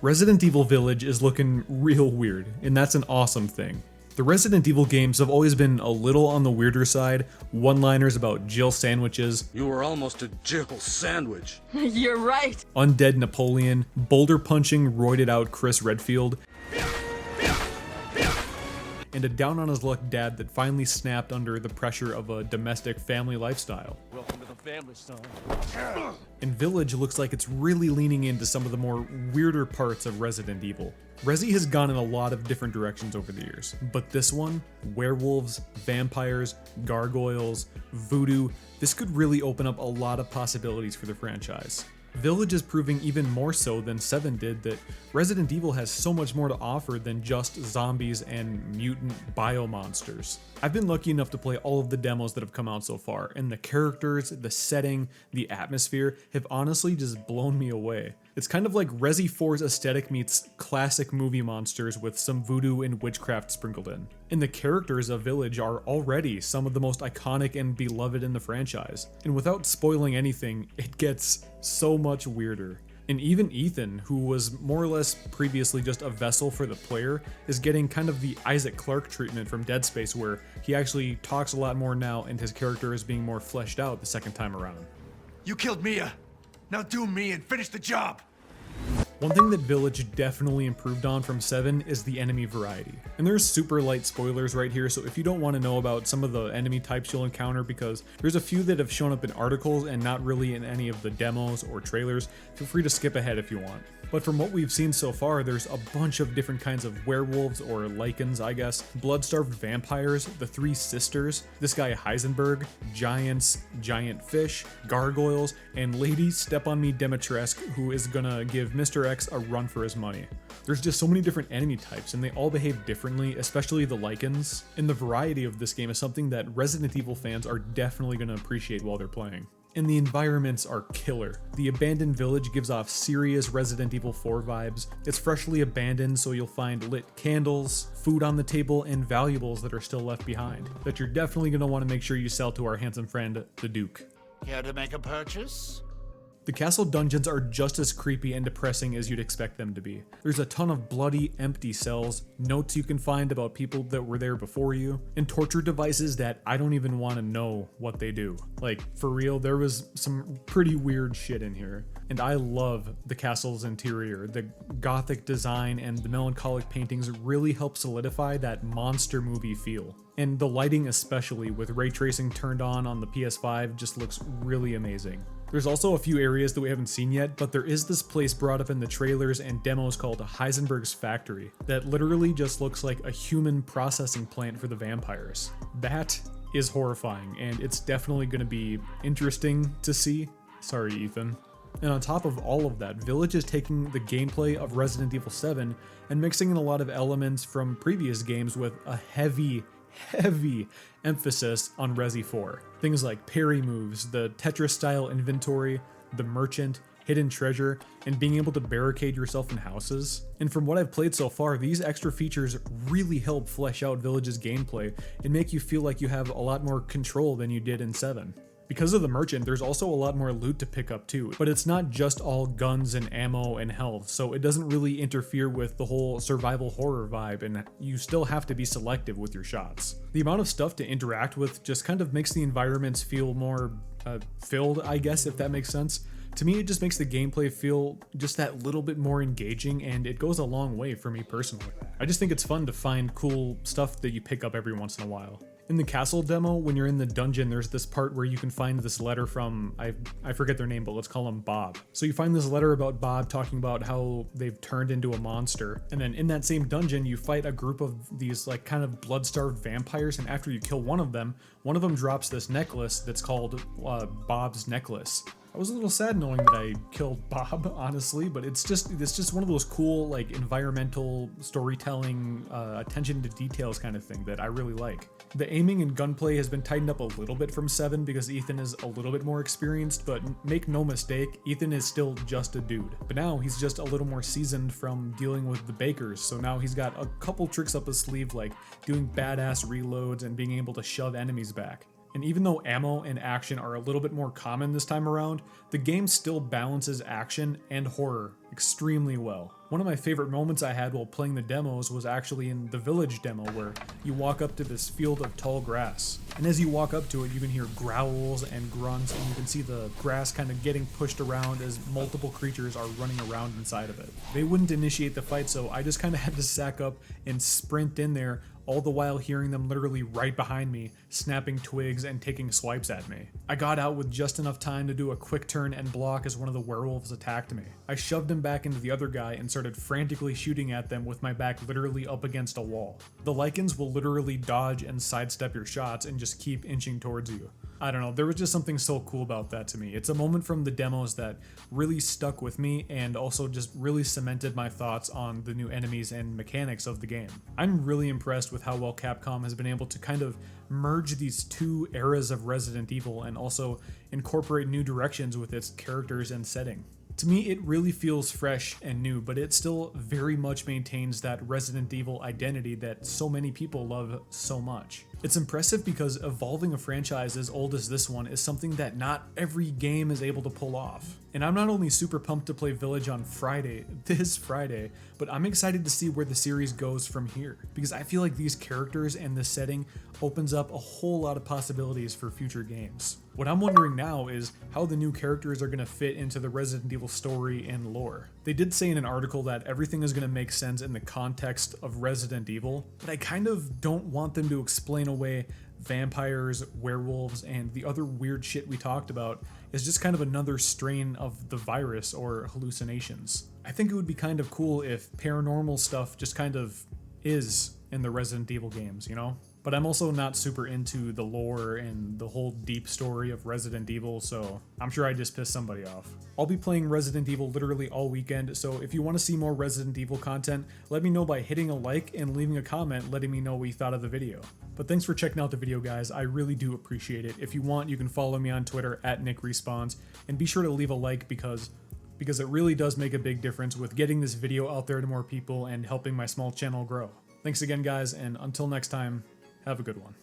Resident Evil Village is looking real weird, and that's an awesome thing. The Resident Evil games have always been a little on the weirder side, one-liners about Jill sandwiches, You were almost a Jill sandwich. You're right. undead Napoleon, boulder-punching, roided-out Chris Redfield, and a down-on-his-luck dad that finally snapped under the pressure of a domestic family lifestyle. Welcome to the family, son. And Village looks like it's really leaning into some of the more weirder parts of Resident Evil. Resi has gone in a lot of different directions over the years, but this one, werewolves, vampires, gargoyles, voodoo, this could really open up a lot of possibilities for the franchise. Village is proving even more so than 7 did that Resident Evil has so much more to offer than just zombies and mutant biomonsters. I've been lucky enough to play all of the demos that have come out so far, and the characters, the setting, the atmosphere have honestly just blown me away. It's kind of like Resi 4's aesthetic meets classic movie monsters with some voodoo and witchcraft sprinkled in. And the characters of Village are already some of the most iconic and beloved in the franchise. And without spoiling anything, it gets so much weirder. And even Ethan, who was more or less previously just a vessel for the player, is getting kind of the Isaac Clarke treatment from Dead Space, where he actually talks a lot more now and his character is being more fleshed out the second time around. You killed Mia. Now do me and finish the job. One thing that Village definitely improved on from 7 is the enemy variety. And there's super light spoilers right here, so if you don't want to know about some of the enemy types you'll encounter, because there's a few that have shown up in articles and not really in any of the demos or trailers, feel free to skip ahead if you want. But from what we've seen so far, there's a bunch of different kinds of werewolves, or lycans I guess, blood-starved vampires, the Three Sisters, this guy Heisenberg, giants, giant fish, gargoyles, and Lady Step on Me Dimitrescu, who is gonna give Mr. X a run for his money. There's just so many different enemy types, and they all behave differently, especially the lycans. And the variety of this game is something that Resident Evil fans are definitely gonna appreciate while they're playing. And the environments are killer. The abandoned village gives off serious Resident Evil 4 vibes. It's freshly abandoned, so you'll find lit candles, food on the table, and valuables that are still left behind, that you're definitely going to want to make sure you sell to our handsome friend, the Duke. Care to make a purchase? The castle dungeons are just as creepy and depressing as you'd expect them to be. There's a ton of bloody, empty cells, notes you can find about people that were there before you, and torture devices that I don't even want to know what they do. Like, for real, there was some pretty weird shit in here. And I love the castle's interior. The gothic design and the melancholic paintings really help solidify that monster movie feel. And the lighting, especially with ray tracing turned on the PS5, just looks really amazing. There's also a few areas that we haven't seen yet, but there is this place brought up in the trailers and demos called Heisenberg's Factory that literally just looks like a human processing plant for the vampires. That is horrifying, and it's definitely going to be interesting to see. Sorry, Ethan. And on top of all of that, Village is taking the gameplay of Resident Evil 7 and mixing in a lot of elements from previous games with a heavy emphasis on Resi 4. Things like parry moves, the Tetris-style inventory, the merchant, hidden treasure, and being able to barricade yourself in houses. And from what I've played so far, these extra features really help flesh out Village's gameplay and make you feel like you have a lot more control than you did in 7. Because of the merchant, there's also a lot more loot to pick up too, but it's not just all guns and ammo and health, so it doesn't really interfere with the whole survival horror vibe, and you still have to be selective with your shots. The amount of stuff to interact with just kind of makes the environments feel more filled, I guess, if that makes sense. To me, it just makes the gameplay feel just that little bit more engaging, and it goes a long way for me personally. I just think it's fun to find cool stuff that you pick up every once in a while. In the castle demo, when you're in the dungeon, there's this part where you can find this letter from, I forget their name, but let's call him Bob. So you find this letter about Bob talking about how they've turned into a monster. And then in that same dungeon, you fight a group of these like kind of blood-starved vampires, and after you kill one of them drops this necklace that's called Bob's Necklace. I was a little sad knowing that I killed Bob, honestly, but it's just one of those cool, like, environmental storytelling, attention to details kind of thing that I really like. The aiming and gunplay has been tightened up a little bit from 7 because Ethan is a little bit more experienced, but make no mistake, Ethan is still just a dude. But now he's just a little more seasoned from dealing with the Bakers, so now he's got a couple tricks up his sleeve, like doing badass reloads and being able to shove enemies back. And even though ammo and action are a little bit more common this time around, the game still balances action and horror extremely well. One of my favorite moments I had while playing the demos was actually in the village demo, where you walk up to this field of tall grass. And as you walk up to it, you can hear growls and grunts, and you can see the grass kind of getting pushed around as multiple creatures are running around inside of it. They wouldn't initiate the fight, so I just kind of had to sack up and sprint in there, all the while hearing them literally right behind me, snapping twigs and taking swipes at me. I got out with just enough time to do a quick turn and block as one of the werewolves attacked me. I shoved him back into the other guy and started frantically shooting at them with my back literally up against a wall. The Lycans will literally dodge and sidestep your shots and just keep inching towards you. I don't know, there was just something so cool about that to me. It's a moment from the demos that really stuck with me and also just really cemented my thoughts on the new enemies and mechanics of the game. I'm really impressed with how well Capcom has been able to kind of merge these two eras of Resident Evil and also incorporate new directions with its characters and setting. To me, it really feels fresh and new, but it still very much maintains that Resident Evil identity that so many people love so much. It's impressive because evolving a franchise as old as this one is something that not every game is able to pull off. And I'm not only super pumped to play Village on this Friday, but I'm excited to see where the series goes from here, because I feel like these characters and this setting opens up a whole lot of possibilities for future games. What I'm wondering now is how the new characters are going to fit into the Resident Evil story and lore. They did say in an article that everything is going to make sense in the context of Resident Evil, but I kind of don't want them to explain away vampires, werewolves, and the other weird shit we talked about is just kind of another strain of the virus or hallucinations. I think it would be kind of cool if paranormal stuff just kind of is in the Resident Evil games, you know? But I'm also not super into the lore and the whole deep story of Resident Evil, so I'm sure I just pissed somebody off. I'll be playing Resident Evil literally all weekend, so if you want to see more Resident Evil content, let me know by hitting a like and leaving a comment letting me know what you thought of the video. But thanks for checking out the video, guys. I really do appreciate it. If you want, you can follow me on Twitter @NickRespawns, and be sure to leave a like because it really does make a big difference with getting this video out there to more people and helping my small channel grow. Thanks again, guys, and until next time, have a good one.